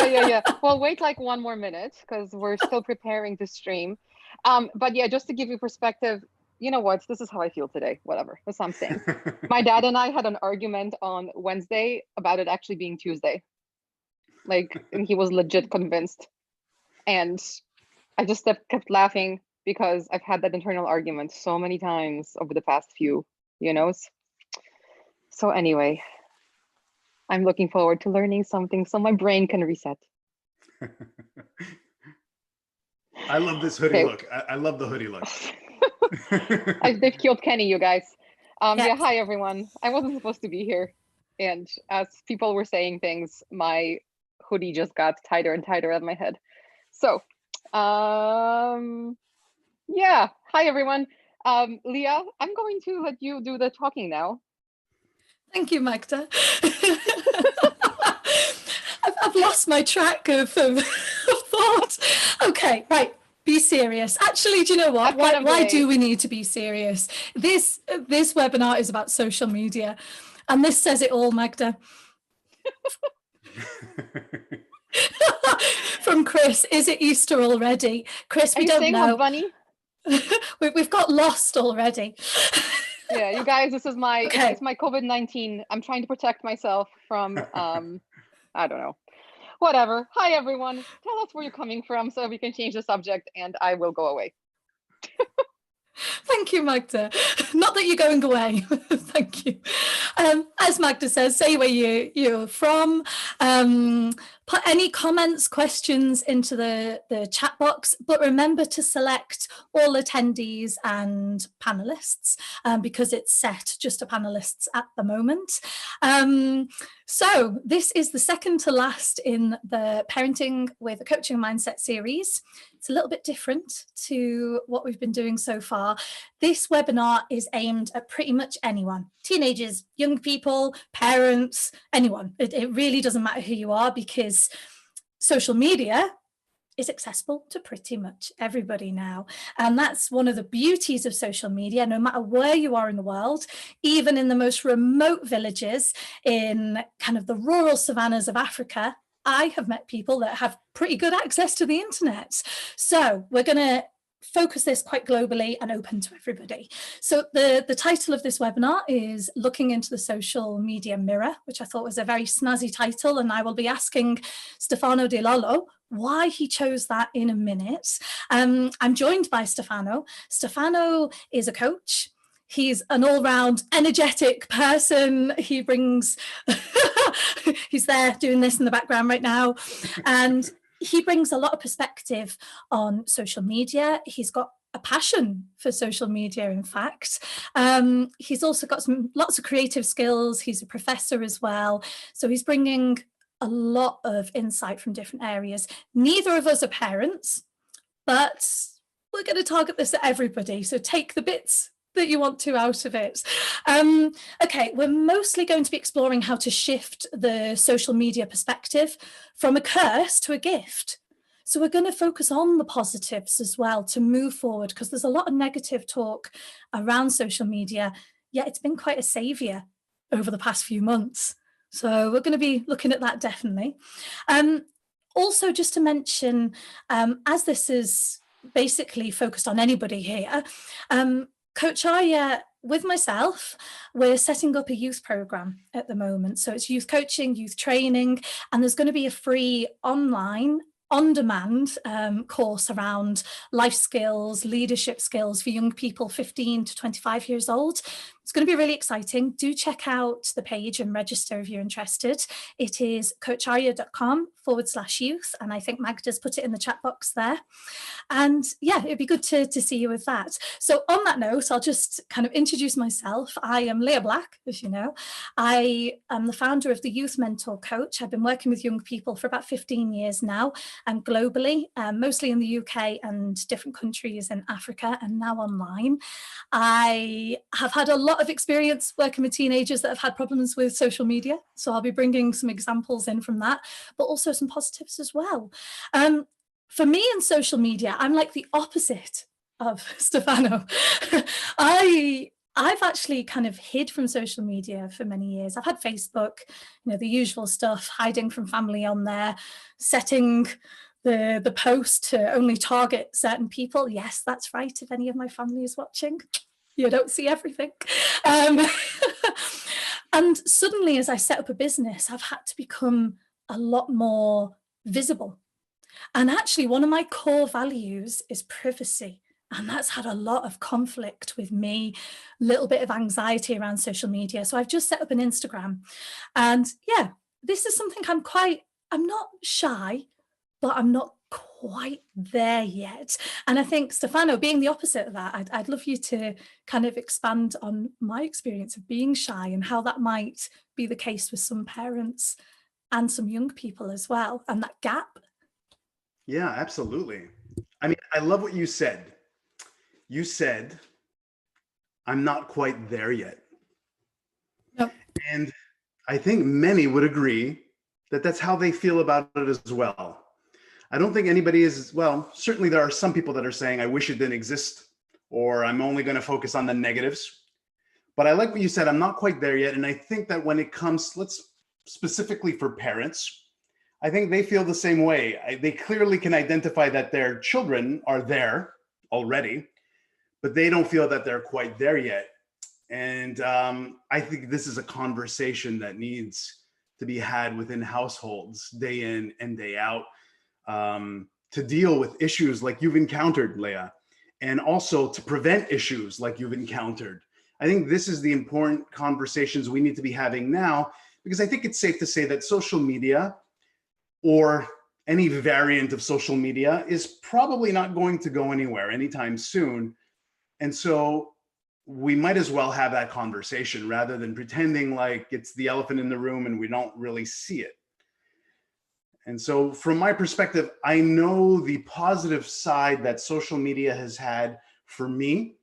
Yeah. Well, wait like one more minute because we're still preparing to stream. But yeah, just to give you perspective, you know what? This is how I feel today. Whatever. That's what I'm saying. My dad and I had an argument on Wednesday about it actually being Tuesday. Like, and he was legit convinced. And I just kept laughing because I've had that internal argument so many times over the past few, you know. So anyway, I'm looking forward to learning something so my brain can reset. I love this hoodie look. I love the hoodie look. They've killed Kenny, you guys. Yes. Yeah, hi everyone. I wasn't supposed to be here. And as people were saying things, my hoodie just got tighter and tighter on my head. So, yeah, hi everyone. Leah, I'm going to let you do the talking now. Thank you, Magda. I've lost my track of thought. Okay, right. Be serious. Actually, do you know what? Why do we need to be serious? This webinar is about social media, and this says it all, Magda. From Chris, is it Easter already? Chris, we don't know. Bunny? We've got lost already. Yeah, you guys, this is my Okay. it's my COVID-19. I'm trying to protect myself from I don't know. Whatever. Hi everyone. Tell us where you're coming from so we can change the subject and I will go away. Thank you, Magda. Not that you're going away. Thank you. As Magda says, say where you're from. Put any comments, questions into the chat box, but remember to select all attendees and panelists because it's set just to panelists at the moment. So this is the second to last in the Parenting with a Coaching Mindset series. It's a little bit different to what we've been doing so far. This webinar is aimed at pretty much anyone, teenagers, young people, parents, anyone. It really doesn't matter who you are because social media is accessible to pretty much everybody now. And that's one of the beauties of social media, no matter where you are in the world, even in the most remote villages in kind of the rural savannas of Africa, I have met people that have pretty good access to the internet. So we're going to focus this quite globally and open to everybody. So the title of this webinar is Looking into the Social Media Mirror, which I thought was a very snazzy title. And I will be asking Stefano Di Lollo why he chose that in a minute. I'm joined by Stefano. Stefano is a coach. He's an all-round energetic person. He brings, he's there doing this in the background right now. And he brings a lot of perspective on social media. He's got a passion for social media, in fact. He's also got lots of creative skills. He's a professor as well. So he's bringing a lot of insight from different areas. Neither of us are parents, but we're going to target this at everybody. So take the bits that you want to out of it. Okay, we're mostly going to be exploring how to shift the social media perspective from a curse to a gift. So we're going to focus on the positives as well to move forward, because there's a lot of negative talk around social media, yet it's been quite a savior over the past few months. So we're going to be looking at that definitely. Also, just to mention, as this is basically focused on anybody here, Coach Arya, with myself, we're setting up a youth program at the moment. So it's youth coaching, youth training, and there's going to be a free online on-demand course around life skills, leadership skills for young people 15 to 25 years old. It's going to be really exciting. Do check out the page and register if you're interested. It is coacharya.com/youth. And I think Magda's put it in the chat box there. And yeah, it'd be good to see you with that. So on that note, I'll just kind of introduce myself. I am Leah Black, as you know. I am the founder of the Youth Mentor Coach. I've been working with young people for about 15 years now, and globally, mostly in the UK and different countries in Africa, and now online. I have had a lot of experience working with teenagers that have had problems with social media. So I'll be bringing some examples in from that, but also some positives as well. For me in social media, I'm like the opposite of Stefano. I I've actually kind of hid from social media for many years. I've had Facebook, the usual stuff, hiding from family on there, setting the post to only target certain people. Yes, that's right. If any of my family is watching, you don't see everything. And suddenly, as I set up a business, I've had to become a lot more visible. And actually, one of my core values is privacy. And that's had a lot of conflict with me, a little bit of anxiety around social media. So I've just set up an Instagram. And yeah, this is something I'm not shy, but I'm not quite there yet. And I think, Stefano, being the opposite of that, I'd love you to kind of expand on my experience of being shy and how that might be the case with some parents and some young people as well, and that gap. Yeah, absolutely. I mean, I love what you said. You said, I'm not quite there yet. Yep. And I think many would agree that that's how they feel about it as well. I don't think anybody is, well, certainly there are some people that are saying, I wish it didn't exist, or I'm only going to focus on the negatives. But I like what you said, I'm not quite there yet. And I think that when it comes, let's specifically for parents, I think they feel the same way. They clearly can identify that their children are there already, but they don't feel that they're quite there yet. And I think this is a conversation that needs to be had within households day in and day out, to deal with issues like you've encountered, Leah, and also to prevent issues like you've encountered. I think this is the important conversations we need to be having now, because I think it's safe to say that social media, or any variant of social media, is probably not going to go anywhere anytime soon. And so we might as well have that conversation rather than pretending like it's the elephant in the room and we don't really see it. And so from my perspective, I know the positive side that social media has had for me.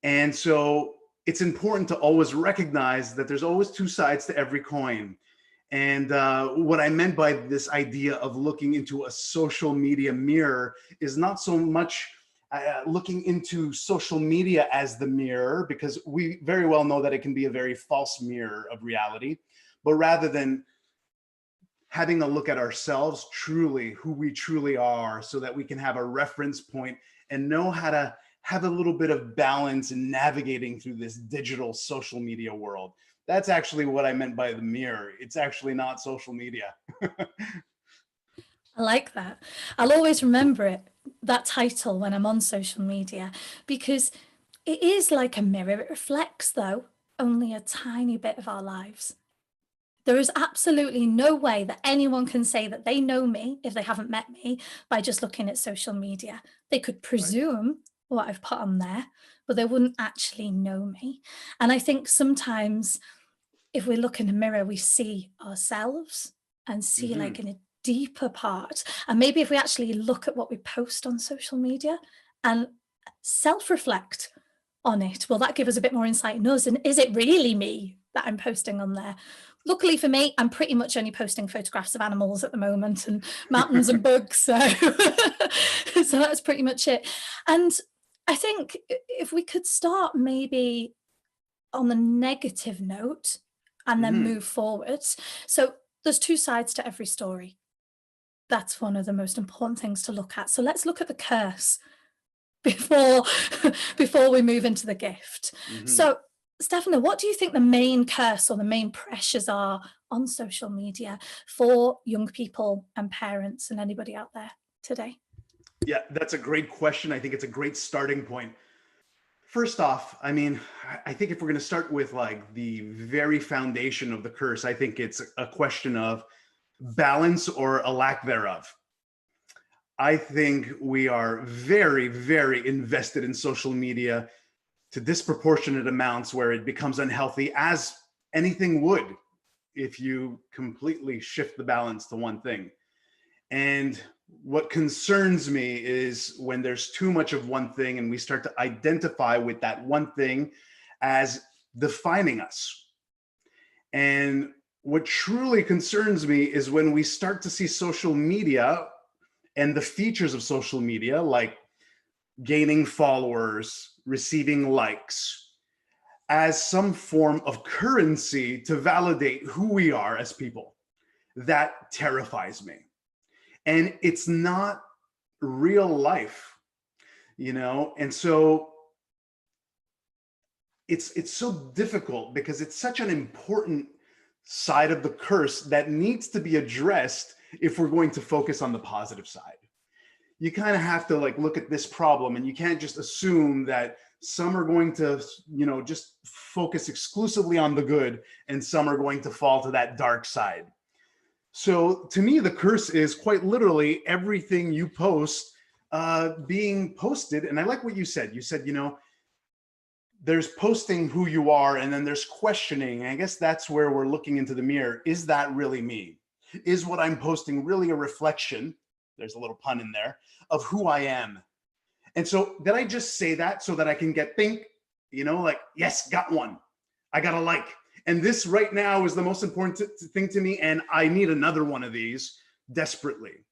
And so it's important to always recognize that there's always two sides to every coin. And what I meant by this idea of looking into a social media mirror is not so much looking into social media as the mirror, because we very well know that it can be a very false mirror of reality, but rather than having a look at ourselves, truly who we truly are, so that we can have a reference point and know how to have a little bit of balance in navigating through this digital social media world. That's actually what I meant by the mirror. It's actually not social media. I like that. I'll always remember that title when I'm on social media, because it is like a mirror. It reflects, though, only a tiny bit of our lives. There is absolutely no way that anyone can say that they know me if they haven't met me by just looking at social media. They could presume what I've put on there, but they wouldn't actually know me. And I think sometimes if we look in a mirror, we see ourselves and see like in a deeper part. And maybe if we actually look at what we post on social media and self-reflect on it, will that give us a bit more insight in us? And is it really me that I'm posting on there? Luckily for me, I'm pretty much only posting photographs of animals at the moment and mountains and bugs. So that's pretty much it. And I think if we could start maybe on the negative note and then move forward. So there's two sides to every story. That's one of the most important things to look at. So let's look at the curse before we move into the gift. So Stefano, what do you think the main curse or the main pressures are on social media for young people and parents and anybody out there today? Yeah, that's a great question. I think it's a great starting point. First off, I mean, I think if we're going to start with like the very foundation of the curse, I think it's a question of balance or a lack thereof. I think we are very, very invested in social media to disproportionate amounts where it becomes unhealthy, as anything would if you completely shift the balance to one thing. And what concerns me is when there's too much of one thing and we start to identify with that one thing as defining us. And what truly concerns me is when we start to see social media and the features of social media, like gaining followers, receiving likes, as some form of currency to validate who we are as people. That terrifies me. And it's not real life, you know? And so it's so difficult because it's such an important side of the curse that needs to be addressed if we're going to focus on the positive side. You kind of have to like look at this problem, and you can't just assume that some are going to, you know, just focus exclusively on the good and some are going to fall to that dark side. So to me, the curse is quite literally everything you post being posted. And I like what you said. You said, you know, there's posting who you are, and then there's questioning. And I guess that's where we're looking into the mirror. Is that really me? Is what I'm posting really a reflection, there's a little pun in there, of who I am? And so did I just say that so that I can get you know, like, yes, got one. I got a like. And this right now is the most important thing to me. And I need another one of these desperately.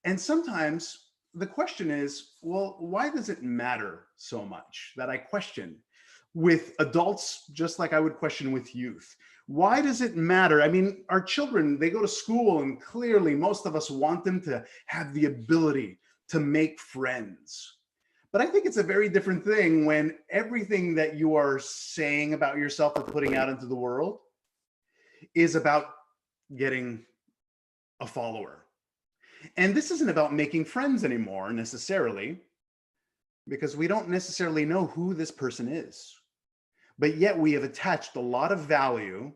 And sometimes the question is, well, why does it matter so much that I question with adults, just like I would question with youth? Why does it matter? I mean, our children, they go to school, and clearly most of us want them to have the ability to make friends. But I think it's a very different thing when everything that you are saying about yourself and putting out into the world is about getting a follower. And this isn't about making friends anymore necessarily, because we don't necessarily know who this person is. But yet we have attached a lot of value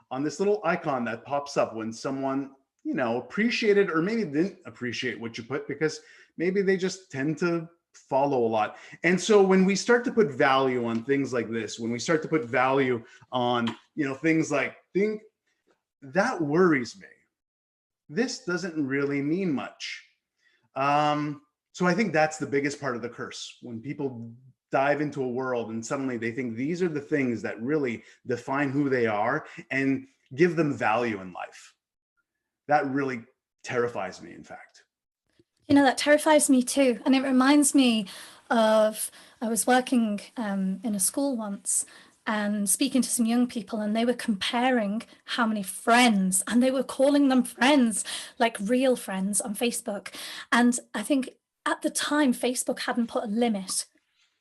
on this little icon that pops up when someone, you know, appreciated or maybe didn't appreciate what you put, because maybe they just tend to follow a lot. And so when we start to put value on things like this, when we start to put value on, you know, things like that worries me. This doesn't really mean much. So I think that's the biggest part of the curse. When people dive into a world and suddenly they think these are the things that really define who they are and give them value in life. That really terrifies me, in fact. You know, that terrifies me too. And it reminds me of, I was working in a school once and speaking to some young people, and they were comparing how many friends, and they were calling them friends, like real friends on Facebook. And I think at the time, Facebook hadn't put a limit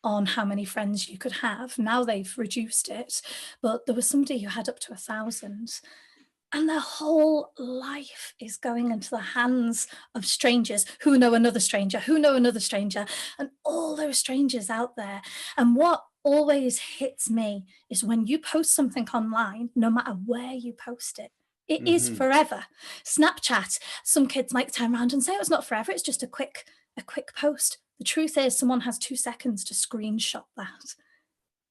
on how many friends you could have. Now they've reduced it, but there was somebody who had up to 1,000. And their whole life is going into the hands of strangers who know another stranger, who know another stranger, and all those strangers out there. And what always hits me is when you post something online, no matter where you post it, it is forever. Snapchat, some kids might turn around and say, oh, it's not forever, it's just a quick post. The truth is someone has 2 seconds to screenshot that.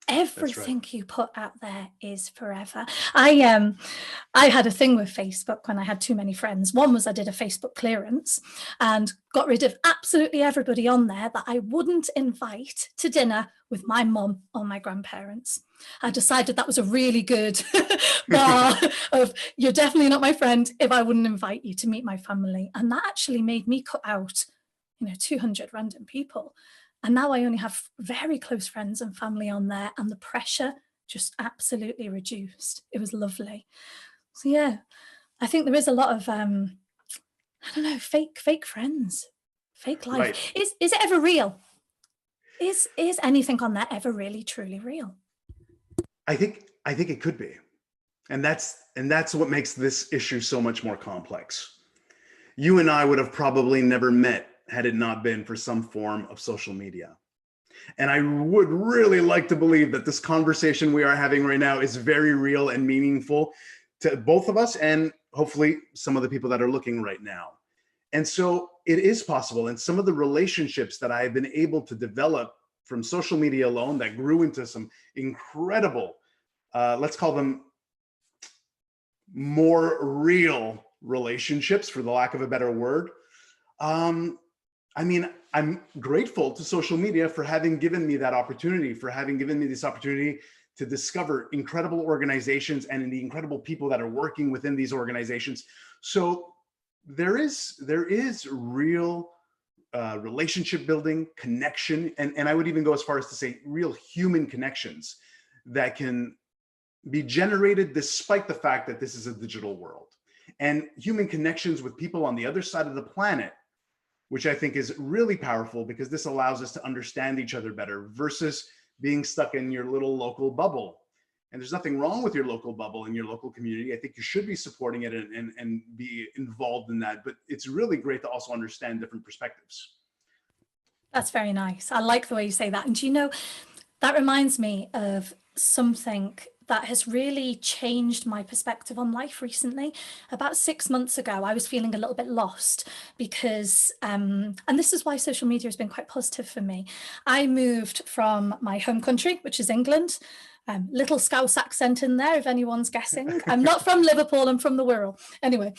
Everything you put out there is forever. I had a thing with Facebook when I had too many friends. One was I did a Facebook clearance and got rid of absolutely everybody on there that I wouldn't invite to dinner with my mum or my grandparents. I decided that was a really good bar of, you're definitely not my friend if I wouldn't invite you to meet my family. And that actually made me cut out, 200 random people. And now I only have very close friends and family on there, and the pressure just absolutely reduced. It was lovely. So yeah, I think there is a lot of, fake friends, fake life. Right. Is it ever real? Is anything on there ever really, truly real? I think it could be. And that's what makes this issue so much more complex. You and I would have probably never met had it not been for some form of social media. And I would really like to believe that this conversation we are having right now is very real and meaningful to both of us, and hopefully some of the people that are looking right now. And so it is possible. And some of the relationships that I've been able to develop from social media alone that grew into some incredible, let's call them more real relationships, for the lack of a better word. I'm grateful to social media for having given me that opportunity, for having given me this opportunity to discover incredible organizations and the incredible people that are working within these organizations. So there is real relationship building, connection, and I would even go as far as to say real human connections that can be generated despite the fact that this is a digital world. And human connections with people on the other side of the planet, which I think is really powerful because this allows us to understand each other better versus being stuck in your little local bubble. And there's nothing wrong with your local bubble and your local community. I think you should be supporting it and be involved in that. But it's really great to also understand different perspectives. That's very nice. I like the way you say that. And do you know, that reminds me of something that has really changed my perspective on life recently. About 6 months ago, I was feeling a little bit lost because, and this is why social media has been quite positive for me. I moved from my home country, which is England. Little Scouse accent in there, if anyone's guessing. I'm not from Liverpool, I'm from the Wirral. Anyway,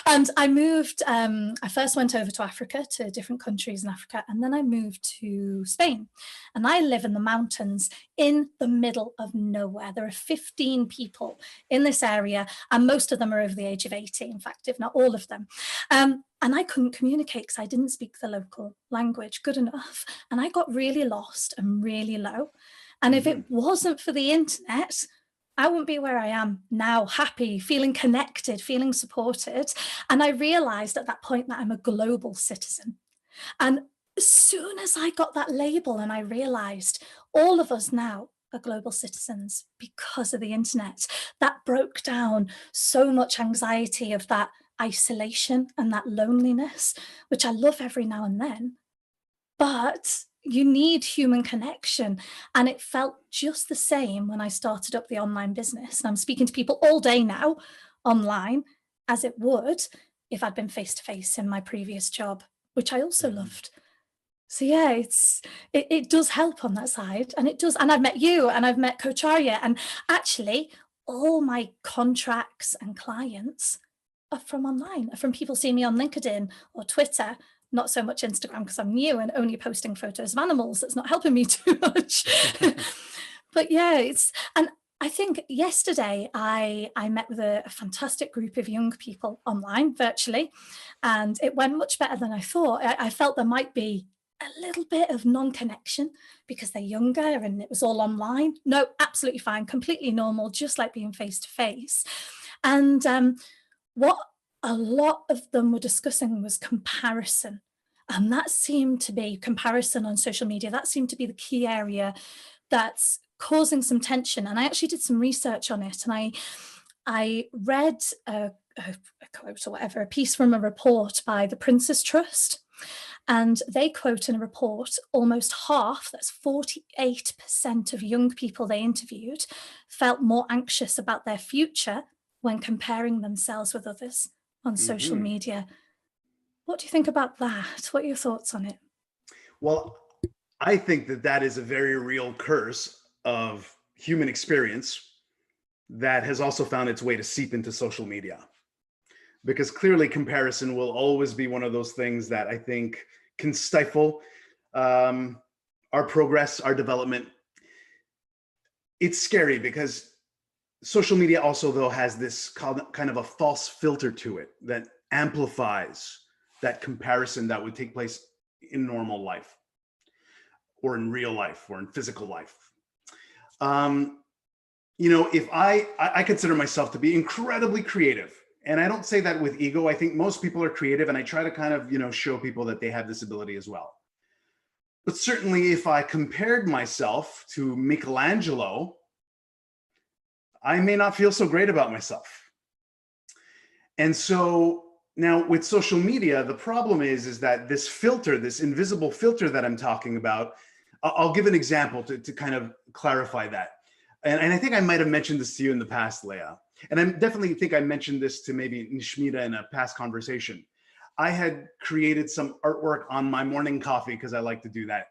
and I moved, I first went over to Africa, to different countries in Africa, and then I moved to Spain. And I live in the mountains in the middle of nowhere. There are 15 people in this area, and most of them are over the age of 80, in fact, if not all of them. And I couldn't communicate because I didn't speak the local language good enough. And I got really lost and really low. And if it wasn't for the internet, I wouldn't be where I am now, happy, feeling connected, feeling supported. And I realized at that point that I'm a global citizen. And as soon as I got that label and I realized all of us now are global citizens because of the internet, that broke down so much anxiety of that isolation and that loneliness, which I love every now and then. But you need human connection. And it felt just the same when I started up the online business. And I'm speaking to people all day now online as it would if I'd been face-to-face in my previous job, which I also loved. So yeah, it does help on that side. And it does. And I've met you and I've met Coach Arya. And actually all my contracts and clients are from online, are from people seeing me on LinkedIn or Twitter. Not so much Instagram because I'm new and only posting photos of animals. That's not helping me too much. But yeah, and I think yesterday I met with a fantastic group of young people online virtually, and it went much better than I thought. I felt there might be a little bit of non-connection because they're younger and it was all online. No, absolutely fine, completely normal, just like being face to face. And what a lot of them were discussing was comparison. And that seemed to be comparison on social media. That seemed to be the key area that's causing some tension. And I actually did some research on it. And I read a quote or whatever, a piece from a report by the Prince's Trust. And they quote in a report, almost half, that's 48% of young people they interviewed, felt more anxious about their future when comparing themselves with others on social media. What do you think about that? What are your thoughts on it? Well, I think that is a very real curse of human experience that has also found its way to seep into social media. Because clearly comparison will always be one of those things that I think can stifle our progress, our development. It's scary because social media also, though, has this kind of a false filter to it that amplifies that comparison that would take place in normal life or in real life or in physical life. You know, if I consider myself to be incredibly creative, and I don't say that with ego. I think most people are creative, and I try to kind of, you know, show people that they have this ability as well. But certainly if I compared myself to Michelangelo, I may not feel so great about myself. And so now with social media, the problem is that this filter, this invisible filter that I'm talking about, I'll give an example to kind of clarify that. And I think I might have mentioned this to you in the past, Leah. And I definitely think I mentioned this to maybe Nishmita in a past conversation. I had created some artwork on my morning coffee because I like to do that.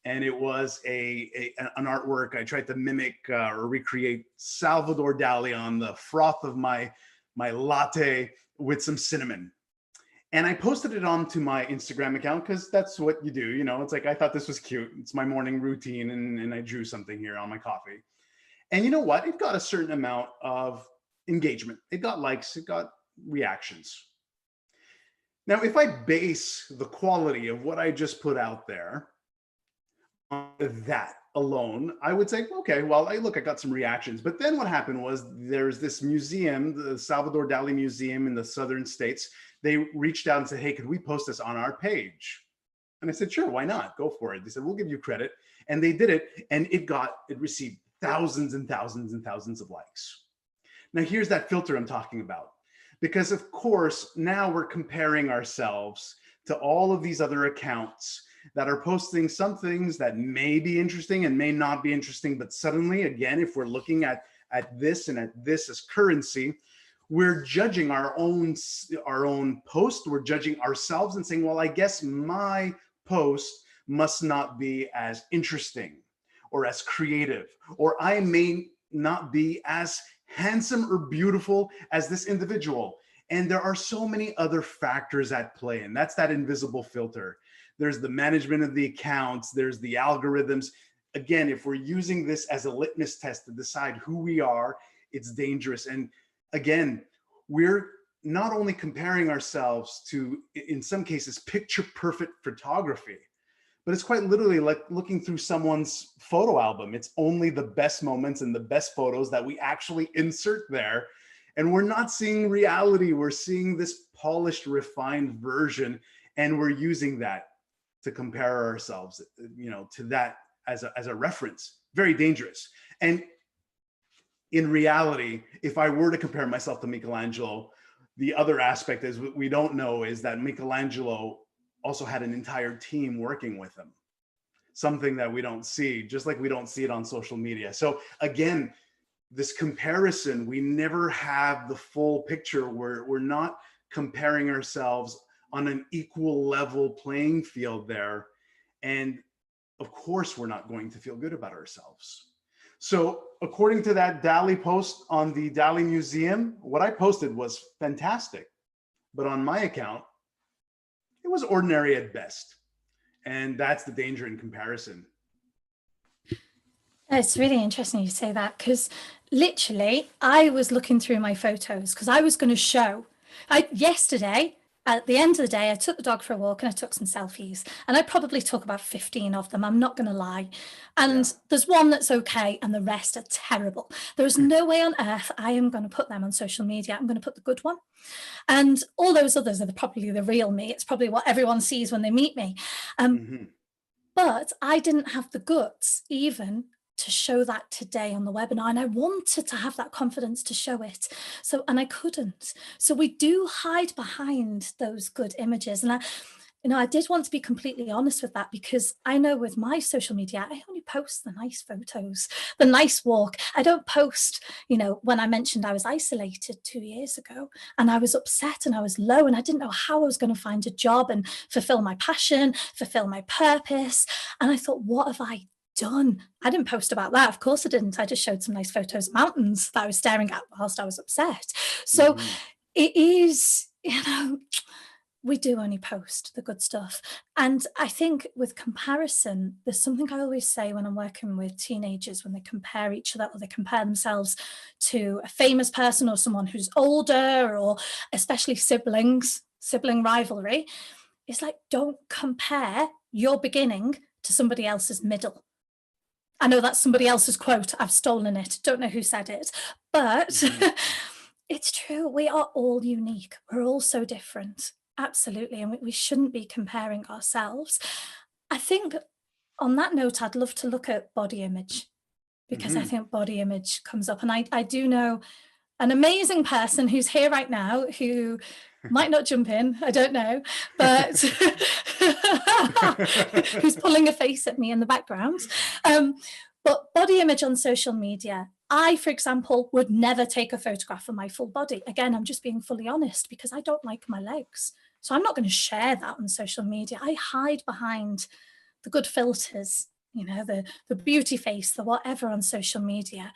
And it was an artwork. I tried to mimic or recreate Salvador Dali on the froth of my latte with some cinnamon. And I posted it onto my Instagram account because that's what you do. You know, it's like, I thought this was cute. It's my morning routine. And I drew something here on my coffee. And you know what? It got a certain amount of engagement. It got likes, it got reactions. Now, if I base the quality of what I just put out there on that, alone, I would say, okay, well, I got some reactions. But then what happened was there's this museum, the Salvador Dali Museum in the southern states. They reached out and said, hey, could we post this on our page? And I said, sure, why not? Go for it. They said, we'll give you credit. And they did it. And it received thousands and thousands and thousands of likes. Now, here's that filter I'm talking about. Because of course, now we're comparing ourselves to all of these other accounts that are posting some things that may be interesting and may not be interesting. But suddenly, again, if we're looking at this and at this as currency, we're judging our own post. We're judging ourselves and saying, well, I guess my post must not be as interesting or as creative, or I may not be as handsome or beautiful as this individual. And there are so many other factors at play, and that's that invisible filter. There's the management of the accounts, there's the algorithms. Again, if we're using this as a litmus test to decide who we are, it's dangerous. And again, we're not only comparing ourselves to, in some cases, picture perfect photography, but it's quite literally like looking through someone's photo album. It's only the best moments and the best photos that we actually insert there. And we're not seeing reality. We're seeing this polished, refined version, and we're using that to compare ourselves, to that as a reference. Very dangerous. And in reality, if I were to compare myself to Michelangelo, the other aspect is what we don't know is that Michelangelo also had an entire team working with him. Something that we don't see, just like we don't see it on social media. So again, this comparison, we never have the full picture. We're not comparing ourselves on an equal level playing field there. And of course, we're not going to feel good about ourselves. So according to that Dali post on the Dali Museum, what I posted was fantastic. But on my account, it was ordinary at best. And that's the danger in comparison. It's really interesting you say that, because literally I was looking through my photos because I was going to show. Yesterday, at the end of the day, I took the dog for a walk and I took some selfies, and I probably took about 15 of them. I'm not going to lie. And there's one that's okay and the rest are terrible. There's no way on earth I am going to put them on social media. I'm going to put the good one. And all those others are probably the real me. It's probably what everyone sees when they meet me. But I didn't have the guts even to show that today on the webinar, and I wanted to have that confidence to show it. So, and I couldn't. So we do hide behind those good images. And I did want to be completely honest with that, because I know with my social media, I only post the nice photos, the nice walk. I don't post, when I mentioned I was isolated 2 years ago and I was upset and I was low and I didn't know how I was going to find a job and fulfill my passion, fulfill my purpose. And I thought, what have I done? I didn't post about that. Of course I didn't. I just showed some nice photos of mountains that I was staring at whilst I was upset. So it is, we do only post the good stuff. And I think with comparison, there's something I always say when I'm working with teenagers, when they compare each other or they compare themselves to a famous person or someone who's older, or especially sibling rivalry. It's like, don't compare your beginning to somebody else's middle. I know that's somebody else's quote. I've stolen it. Don't know who said it, but it's true. We are all unique. We're all so different. Absolutely. And we shouldn't be comparing ourselves. I think on that note, I'd love to look at body image, because I think body image comes up. And I do know an amazing person who's here right now who might not jump in, I don't know, but who's pulling a face at me in the background. But body image on social media, I, for example, would never take a photograph of my full body. Again, I'm just being fully honest, because I don't like my legs. So I'm not going to share that on social media. I hide behind the good filters, the beauty face, the whatever on social media.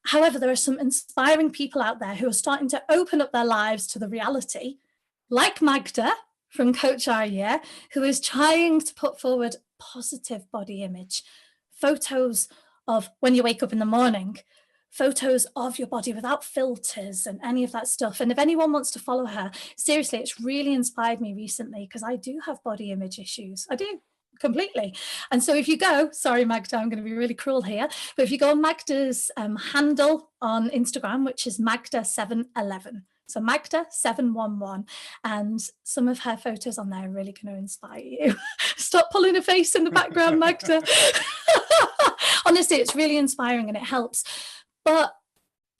However, there are some inspiring people out there who are starting to open up their lives to the reality, like Magda from Coach Arya, who is trying to put forward positive body image, photos of when you wake up in the morning, photos of your body without filters and any of that stuff. And if anyone wants to follow her, seriously, it's really inspired me recently, because I do have body image issues. I do. completely. And so if you go, sorry, Magda, I'm going to be really cruel here, but if you go on Magda's handle on Instagram, which is Magda711, so Magda711, and some of her photos on there are really going to inspire you. Stop pulling a face in the background, Magda. Honestly, it's really inspiring and it helps. But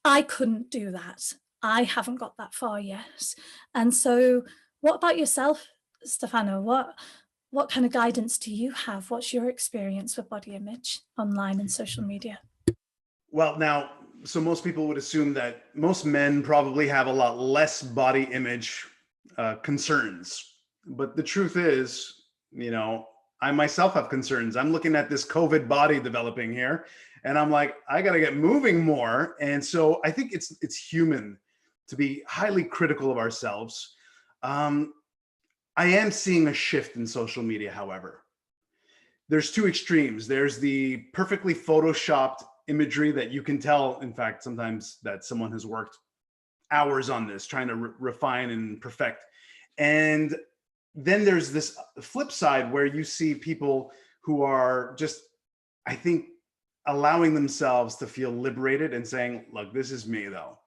I couldn't do that. I haven't got that far yet. And so what about yourself, Stefano? What kind of guidance do you have? What's your experience with body image online and social media? Well, now, so most people would assume that most men probably have a lot less body image concerns. But the truth is, you know, I myself have concerns. I'm looking at this COVID body developing here, and I'm like, I got to get moving more. And so I think it's human to be highly critical of ourselves. I am seeing a shift in social media, however. There's two extremes. There's the perfectly photoshopped imagery that you can tell, in fact, sometimes that someone has worked hours on this, trying to refine and perfect. And then there's this flip side where you see people who are just, I think, allowing themselves to feel liberated and saying, look, this is me though.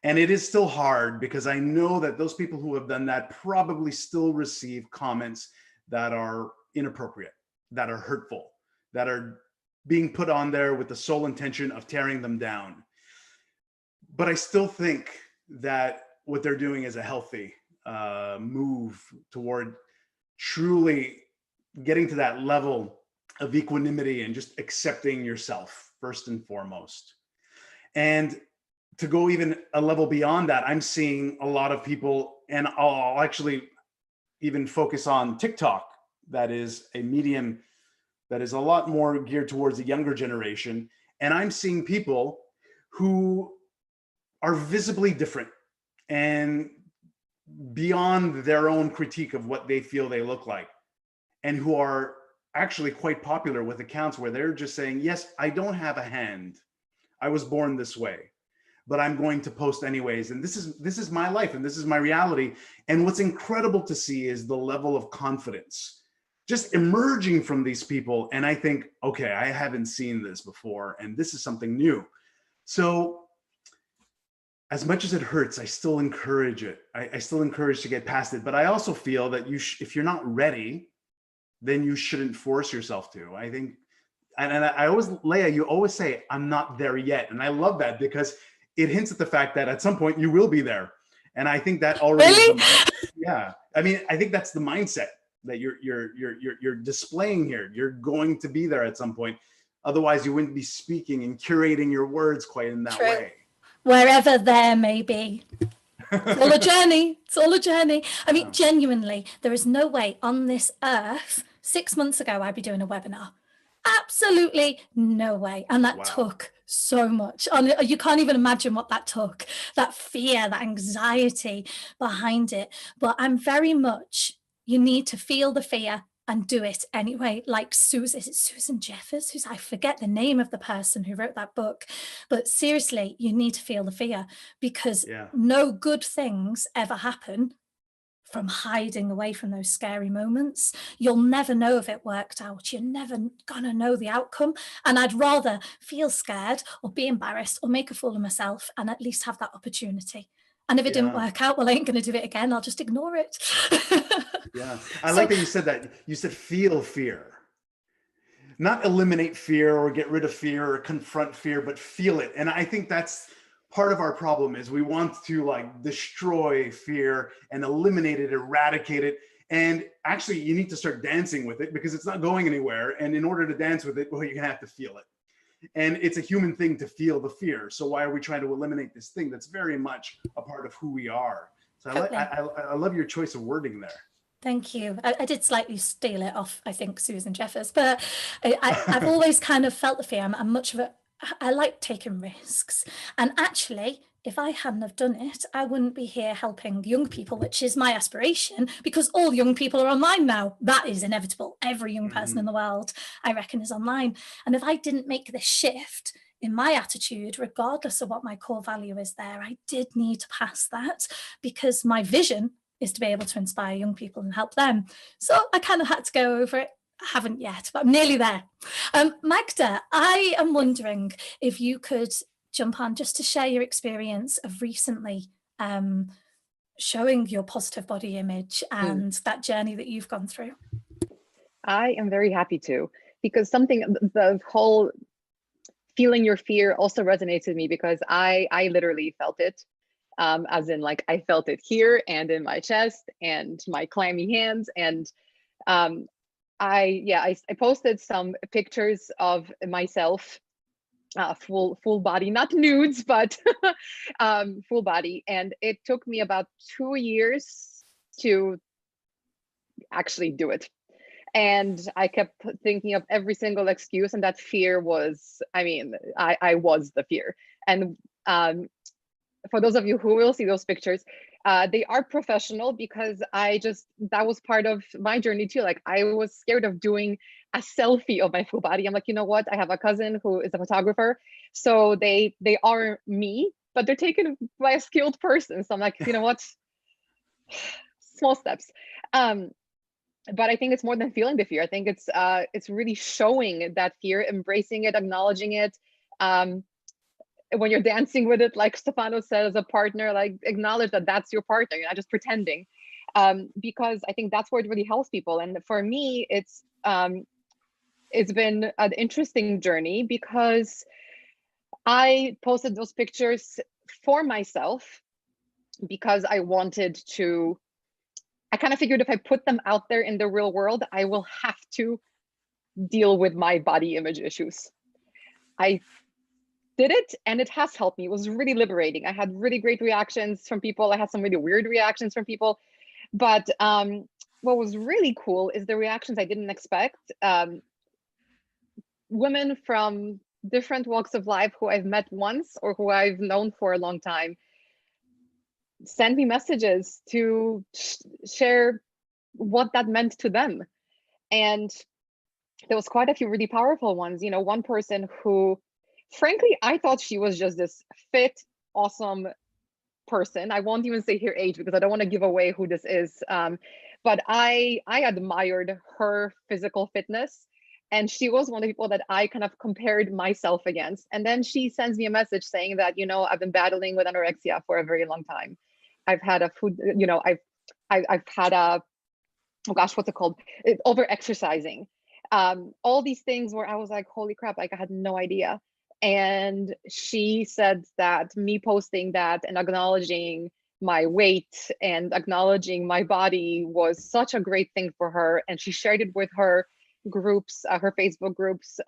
And it is still hard because I know that those people who have done that probably still receive comments that are inappropriate, that are hurtful, that are being put on there with the sole intention of tearing them down. But I still think that what they're doing is a healthy move toward truly getting to that level of equanimity and just accepting yourself first and foremost. And to go even a level beyond that, I'm seeing a lot of people, and I'll actually even focus on TikTok, that is a medium that is a lot more geared towards the younger generation. And I'm seeing people who are visibly different and beyond their own critique of what they feel they look like, and who are actually quite popular with accounts where they're just saying, yes, I don't have a hand. I was born this way, but I'm going to post anyways. And this is my life and this is my reality. And what's incredible to see is the level of confidence just emerging from these people. And I think, okay, I haven't seen this before, and this is something new. So as much as it hurts, I still encourage it. I still encourage to get past it. But I also feel that if you're not ready, then you shouldn't force yourself to. I think, and I always, Leah, you always say, I'm not there yet. And I love that because it hints at the fact that at some point you will be there. And I think that already, really? Yeah. I mean, I think that's the mindset that you're displaying here. You're going to be there at some point. Otherwise you wouldn't be speaking and curating your words quite in that way. Wherever there may be. It's all a journey. It's all a journey. I mean, genuinely, there is no way on this earth 6 months ago I'd be doing a webinar. Absolutely no way. And that took so much. You can't even imagine what that took. That fear, that anxiety behind it. But I'm very much, you need to feel the fear and do it anyway. Like is it Susan Jeffers? I forget the name of the person who wrote that book. But seriously, you need to feel the fear, because no good things ever happen from hiding away from those scary moments. You'll never know if it worked out. You're never gonna know the outcome. And I'd rather feel scared or be embarrassed or make a fool of myself and at least have that opportunity. And if it didn't work out, well, I ain't going to do it again. I'll just ignore it. Yeah. I like that you said that. You said feel fear. Not eliminate fear or get rid of fear or confront fear, but feel it. And I think that's part of our problem, is we want to like destroy fear and eliminate it, eradicate it. And actually you need to start dancing with it, because it's not going anywhere. And in order to dance with it, well, you're gonna have to feel it. And it's a human thing to feel the fear. So why are we trying to eliminate this thing that's very much a part of who we are? So I love your choice of wording there. Thank you. I did slightly steal it off, I think, Susan Jeffers, but I've always kind of felt the fear. I like taking risks. And actually, if I hadn't have done it, I wouldn't be here helping young people, which is my aspiration, because all young people are online now. That is inevitable. Every young person in the world, I reckon, is online. And if I didn't make this shift in my attitude, regardless of what my core value is there, I did need to pass that, because my vision is to be able to inspire young people and help them. So I kind of had to go over it. haven't yet, but I'm nearly there. Magda, I am wondering if you could jump on just to share your experience of recently showing your positive body image and that journey that you've gone through. I am very happy to, because the whole feeling your fear also resonates with me, because I literally felt it, as in like I felt it here and in my chest and my clammy hands. And I posted some pictures of myself, full body, not nudes, but full body. And it took me about 2 years to actually do it. And I kept thinking of every single excuse, and that fear was, I mean, I was the fear. And for those of you who will see those pictures, they are professional, because that was part of my journey too. Like, I was scared of doing a selfie of my full body. I'm like, you know what? I have a cousin who is a photographer. So they are me, but they're taken by a skilled person. So I'm like, you know what? Small steps. But I think it's more than feeling the fear. I think it's really showing that fear, embracing it, acknowledging it. When you're dancing with it, like Stefano said, as a partner, like acknowledge that that's your partner. You're not just pretending, because I think that's where it really helps people. And for me, it's been an interesting journey, because I posted those pictures for myself, because I wanted to. I kind of figured if I put them out there in the real world, I will have to deal with my body image issues. I did it, and it has helped me. It was really liberating. I had really great reactions from people. I had some really weird reactions from people. But what was really cool is the reactions I didn't expect. Women from different walks of life who I've met once or who I've known for a long time send me messages to share what that meant to them. And there was quite a few really powerful ones. You know, one person who, frankly, I thought she was just this fit, awesome person. I won't even say her age, because I don't want to give away who this is. But I admired her physical fitness. And she was one of the people that I kind of compared myself against. And then she sends me a message saying that, you know, I've been battling with anorexia for a very long time. I've had a food, you know, I've had a, oh gosh, what's it called? Over exercising. All these things where I was like, holy crap, like I had no idea. And she said that me posting that and acknowledging my weight and acknowledging my body was such a great thing for her. And she shared it with her groups, her Facebook groups,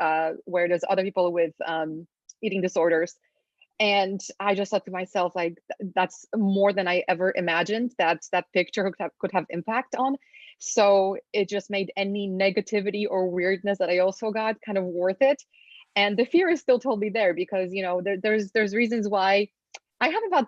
where there's other people with eating disorders. And I just thought to myself, like, that's more than I ever imagined that picture could have impact on. So it just made any negativity or weirdness that I also got kind of worth it. And the fear is still totally there, because, you know, there's reasons why I have about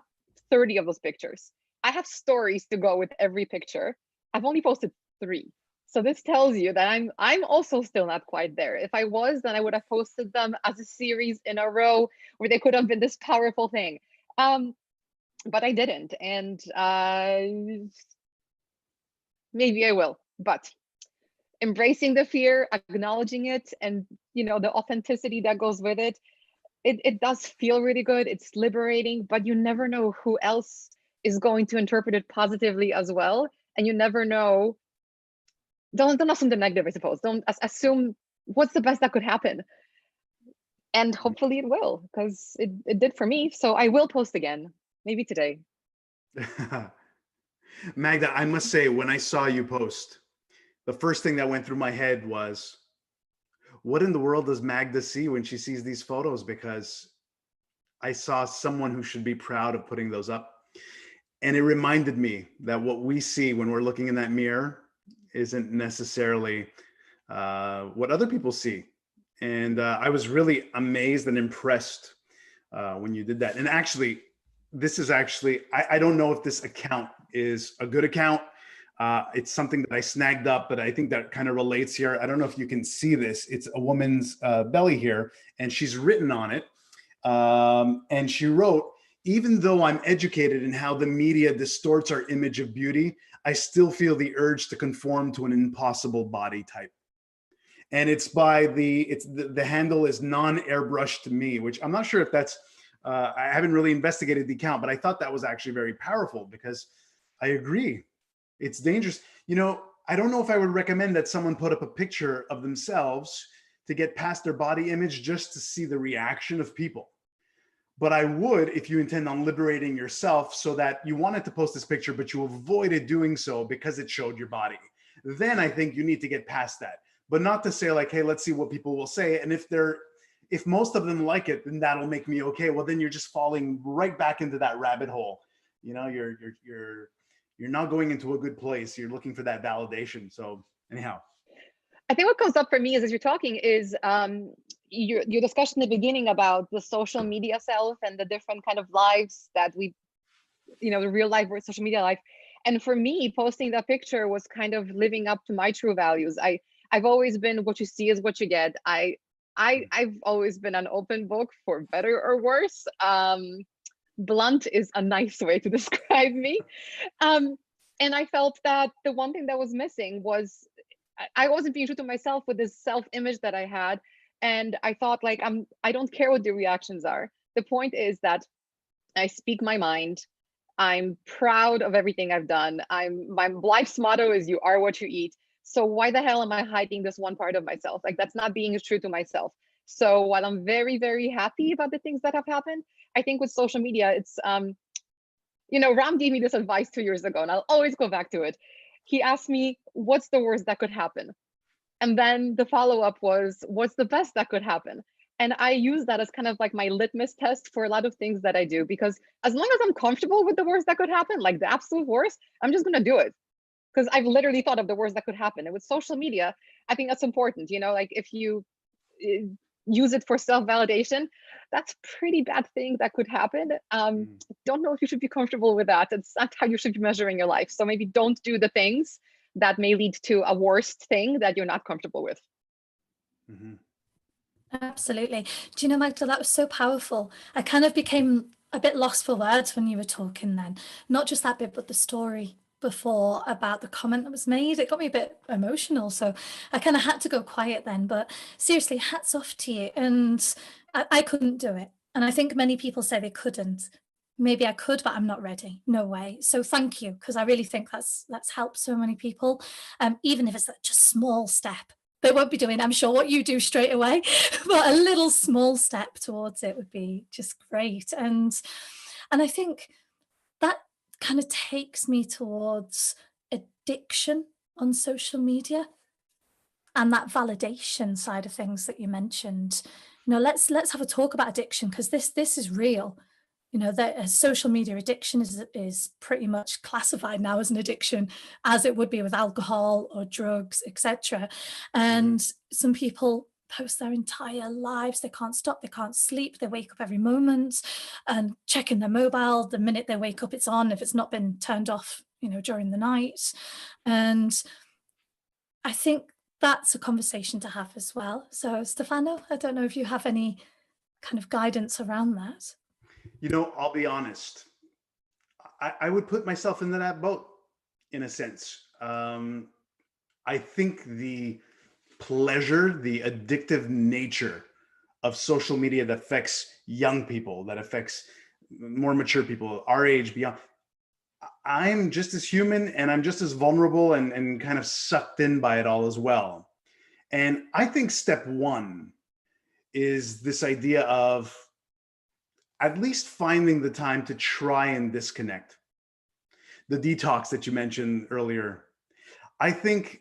30 of those pictures. I have stories to go with every picture. I've only posted 3. So this tells you that I'm also still not quite there. If I was, then I would have posted them as a series in a row where they could have been this powerful thing. But I didn't. And maybe I will. But embracing the fear, acknowledging it, and, you know, the authenticity that goes with it, it does feel really good. It's liberating, but you never know who else is going to interpret it positively as well. And you never know. Don't assume the negative, I suppose. Don't assume what's the best that could happen. And hopefully it will, because it did for me. So I will post again, maybe today. Magda, I must say, when I saw you post, the first thing that went through my head was, what in the world does Magda see when she sees these photos? Because I saw someone who should be proud of putting those up. And it reminded me that what we see when we're looking in that mirror isn't necessarily what other people see. And I was really amazed and impressed when you did that. And actually, this is actually, I don't know if this account is a good account. It's something that I snagged up, but I think that kind of relates here. I don't know if you can see this. It's a woman's belly here, and she's written on it. And she wrote, even though I'm educated in how the media distorts our image of beauty, I still feel the urge to conform to an impossible body type. and it's by the handle is non-airbrushed me, which I'm not sure if that's, I haven't really investigated the account, but I thought that was actually very powerful because I agree. It's dangerous. You know, I don't know if I would recommend that someone put up a picture of themselves to get past their body image just to see the reaction of people. But I would if you intend on liberating yourself, so that you wanted to post this picture, but you avoided doing so because it showed your body. Then I think you need to get past that, but not to say like, hey, let's see what people will say. And if most of them like it, then that'll make me okay. Well, then you're just falling right back into that rabbit hole. You know, you're not going into a good place. You're looking for that validation. So anyhow. I think what comes up for me is, as you're talking, is your discussion in the beginning about the social media self and the different kind of lives that we, you know, the real life versus social media life. And for me, posting that picture was kind of living up to my true values. I've always been, what you see is what you get. I've always been an open book, for better or worse. Blunt is a nice way to describe me. And I felt that the one thing that was missing was I wasn't being true to myself with this self-image that I had. And I thought, like, I don't care what the reactions are. The point is that I speak my mind. I'm proud of everything I've done. My life's motto is you are what you eat. So why the hell am I hiding this one part of myself? Like, that's not being true to myself. So while I'm very, very happy about the things that have happened, I think with social media, it's, you know, Ram gave me this advice 2 years ago, and I'll always go back to it. He asked me, what's the worst that could happen? And then the follow-up was, what's the best that could happen? And I use that as kind of like my litmus test for a lot of things that I do, because as long as I'm comfortable with the worst that could happen, like the absolute worst, I'm just gonna do it. Because I've literally thought of the worst that could happen. And with social media, I think that's important. You know, like if you use it for self-validation, that's a pretty bad thing that could happen. Don't know if you should be comfortable with that. It's not how you should be measuring your life. So maybe don't do the things that may lead to a worst thing that you're not comfortable with. Mm-hmm. Absolutely. Do you know, Magda, that was so powerful. I kind of became a bit lost for words when you were talking then. Not just that bit, but the story before about the comment that was made. It got me a bit emotional. So I kind of had to go quiet then. But seriously, hats off to you. And I couldn't do it. And I think many people say they couldn't. Maybe I could, but I'm not ready. No way. So thank you, because I really think that's helped so many people, even if it's just a small step. They won't be doing, I'm sure, what you do straight away, but a little small step towards it would be just great. And I think that kind of takes me towards addiction on social media and that validation side of things that you mentioned. You know, let's have a talk about addiction, because this is real. You know, that social media addiction is pretty much classified now as an addiction, as it would be with alcohol or drugs, etc. And some people post their entire lives. They can't stop, they can't sleep, they wake up every moment and checking their mobile. The minute they wake up, it's on, if it's not been turned off, you know, during the night. And I think that's a conversation to have as well. So Stefano, I don't know if you have any kind of guidance around that. You know, I'll be honest. I would put myself into that boat in a sense. I think the pleasure, the addictive nature of social media that affects young people, that affects more mature people, our age, beyond. I'm just as human and I'm just as vulnerable and kind of sucked in by it all as well. And I think step one is this idea of at least finding the time to try and disconnect. The detox that you mentioned earlier. I think,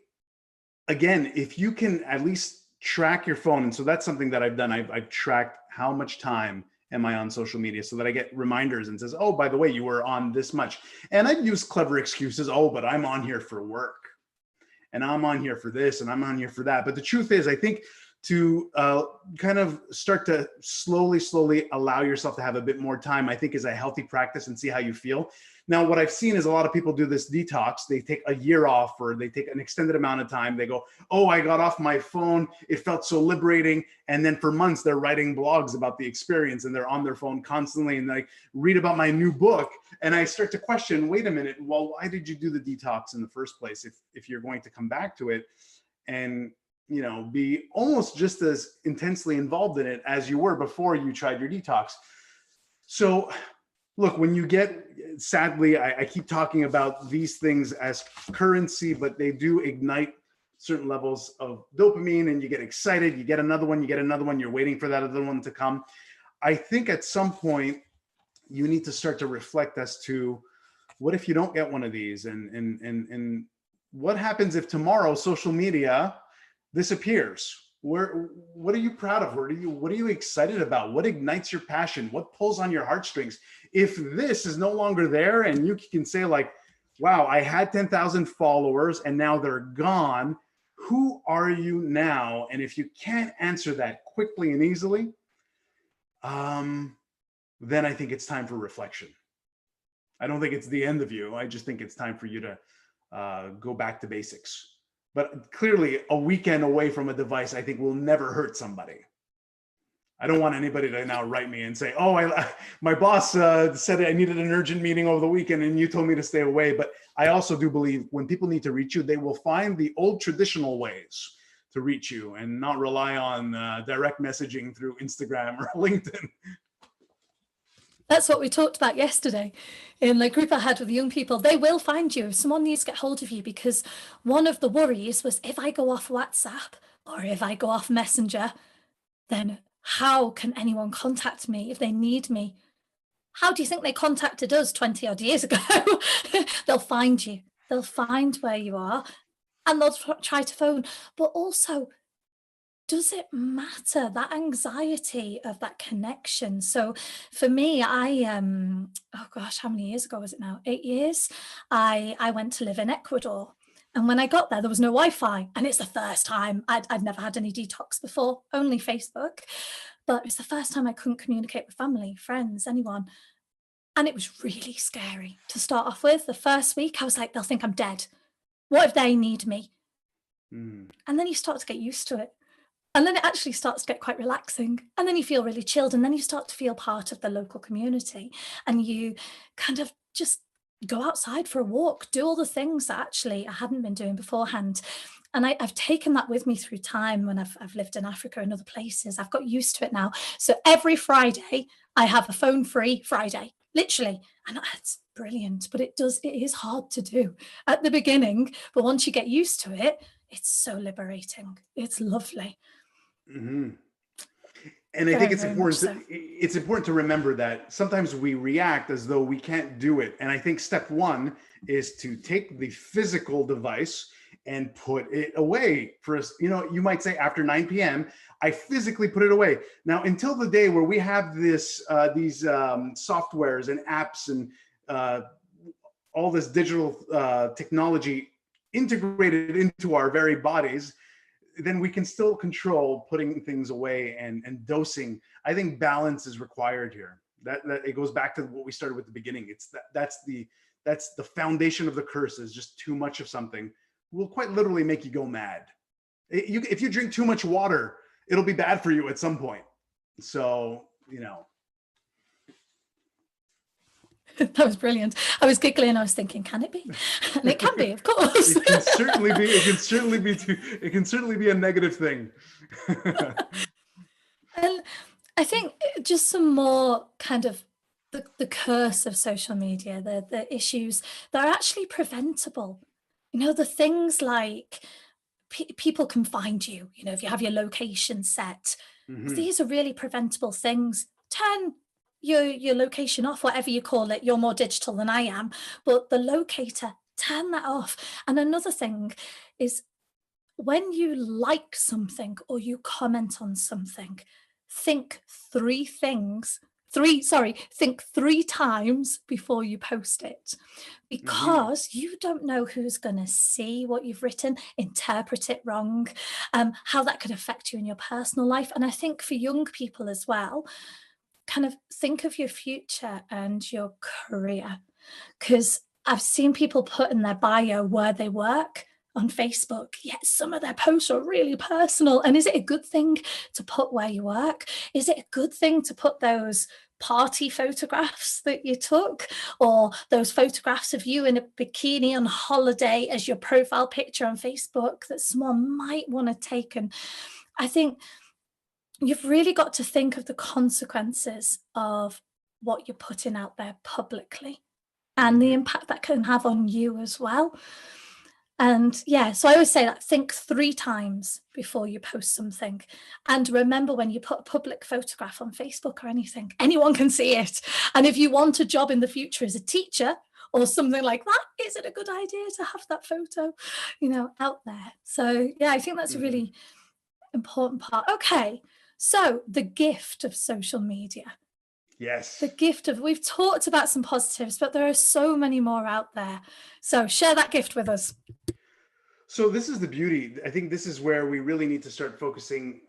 again, if you can at least track your phone, and so that's something that I've done. I've tracked how much time am I on social media so that I get reminders and says, oh, by the way, you were on this much. And I've used clever excuses. Oh, but I'm on here for work and I'm on here for this and I'm on here for that. But the truth is, I think to kind of start to slowly allow yourself to have a bit more time, I think is a healthy practice, and see how you feel. Now, what I've seen is a lot of people do this detox. They take a year off, or they take an extended amount of time. They go, oh, I got off my phone. It felt so liberating. And then for months, they're writing blogs about the experience and they're on their phone constantly. And they read about my new book. And I start to question, wait a minute, well, why did you do the detox in the first place if you're going to come back to it? And be almost just as intensely involved in it as you were before you tried your detox. So look, when you get, sadly, I keep talking about these things as currency, but they do ignite certain levels of dopamine, and you get excited, you get another one, you're waiting for that other one to come. I think at some point you need to start to reflect as to, what if you don't get one of these, and what happens if tomorrow social media disappears? What are you proud of? What are you excited about? What ignites your passion? What pulls on your heartstrings? If this is no longer there, and you can say like, wow, I had 10,000 followers and now they're gone, who are you now? And if you can't answer that quickly and easily, then I think it's time for reflection. I don't think it's the end of you. I just think it's time for you to go back to basics. But clearly, a weekend away from a device, I think, will never hurt somebody. I don't want anybody to now write me and say, oh, my boss said I needed an urgent meeting over the weekend and you told me to stay away. But I also do believe when people need to reach you, they will find the old traditional ways to reach you and not rely on direct messaging through Instagram or LinkedIn. That's what we talked about yesterday in the group I had with the young people. They will find you if someone needs to get hold of you, because one of the worries was, if I go off WhatsApp or if I go off Messenger, then how can anyone contact me if they need me? How do you think they contacted us 20 odd years ago? They'll find you. They'll find where you are and they'll try to phone. But also, does it matter, that anxiety of that connection? So for me, oh gosh, how many years ago was it now? 8 years. I went to live in Ecuador. And when I got there was no Wi-Fi. And it's the first time, I'd never had any detox before, only Facebook. But it was the first time I couldn't communicate with family, friends, anyone. And it was really scary to start off with. The first week, I was like, they'll think I'm dead. What if they need me? And then you start to get used to it. And then it actually starts to get quite relaxing. And then you feel really chilled. And then you start to feel part of the local community. And you kind of just go outside for a walk, do all the things that actually I hadn't been doing beforehand. And I've taken that with me through time when I've lived in Africa and other places. I've got used to it now. So every Friday, I have a phone-free Friday, literally. And it's brilliant, but it is hard to do at the beginning. But once you get used to it, it's so liberating. It's lovely. Mm-hmm. And I think it's important to remember that sometimes we react as though we can't do it. And I think step one is to take the physical device and put it away for us. You might say after 9 p.m., I physically put it away. Now, until the day where we have these softwares and apps and all this digital technology integrated into our very bodies, then we can still control putting things away and dosing. I think balance is required here. That it goes back to what we started with at the beginning. That's the foundation of the curse, is just too much of something will quite literally make you go mad. If you drink too much water, it'll be bad for you at some point. So, That was brilliant. I was giggling. I was thinking, can it be? And it can be, of course. It can certainly be. It can certainly be a negative thing. And I think just some more kind of the curse of social media, the issues that are actually preventable. The things like people can find you. If you have your location set, these are really preventable things. Turn your location off, whatever you call it. You're more digital than I am, but the locator, turn that off. And another thing is, when you like something or you comment on something, think three times before you post it, because you don't know who's going to see what you've written, interpret it wrong, how that could affect you in your personal life. And I think for young people as well, kind of think of your future and your career, because I've seen people put in their bio where they work. on Facebook, yet some of their posts are really personal. And is it a good thing to put where you work? Is it a good thing to put those party photographs that you took, or those photographs of you in a bikini on holiday as your profile picture on Facebook that someone might want to take? And I think you've really got to think of the consequences of what you're putting out there publicly and the impact that can have on you as well. And yeah, so I always say that, think 3 times before you post something. And remember, when you put a public photograph on Facebook or anything, anyone can see it. And if you want a job in the future as a teacher or something like that, is it a good idea to have that photo, out there? So yeah, I think that's a really important part. Okay, so the gift of social media. Yes. The gift of, we've talked about some positives, but there are so many more out there. So share that gift with us. So this is the beauty. I think this is where we really need to start focusing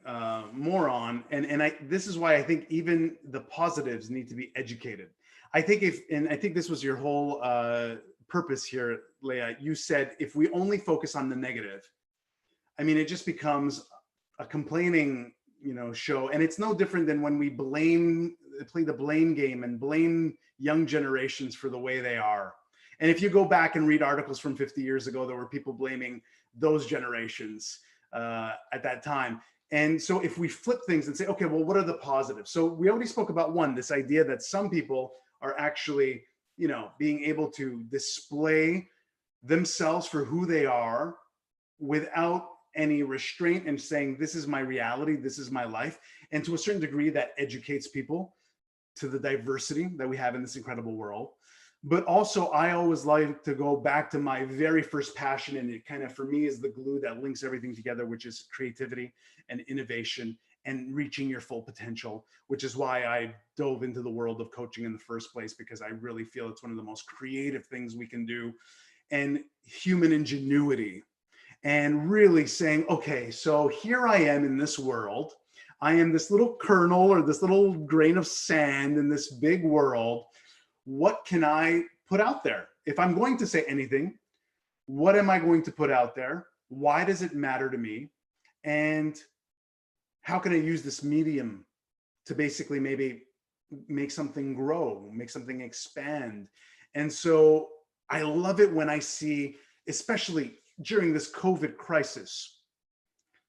more on. And this is why I think even the positives need to be educated. I think I think this was your whole purpose here, Leah. You said, if we only focus on the negative, I mean, it just becomes a complaining, show. And it's no different than when we play the blame game and blame young generations for the way they are. And if you go back and read articles from 50 years ago, there were people blaming those generations at that time. And so if we flip things and say, okay, well, what are the positives? So we already spoke about one, this idea that some people are actually, being able to display themselves for who they are without any restraint and saying, this is my reality, this is my life. And to a certain degree, that educates people to the diversity that we have in this incredible world. But also, I always like to go back to my very first passion, and it kind of, for me, is the glue that links everything together, which is creativity and innovation and reaching your full potential, which is why I dove into the world of coaching in the first place, because I really feel it's one of the most creative things we can do, and human ingenuity, and really saying, okay, so here I am in this world. I am this little kernel or this little grain of sand in this big world. What can I put out there? If I'm going to say anything, what am I going to put out there? Why does it matter to me? And how can I use this medium to basically maybe make something grow, make something expand? And so I love it when I see, especially during this COVID crisis,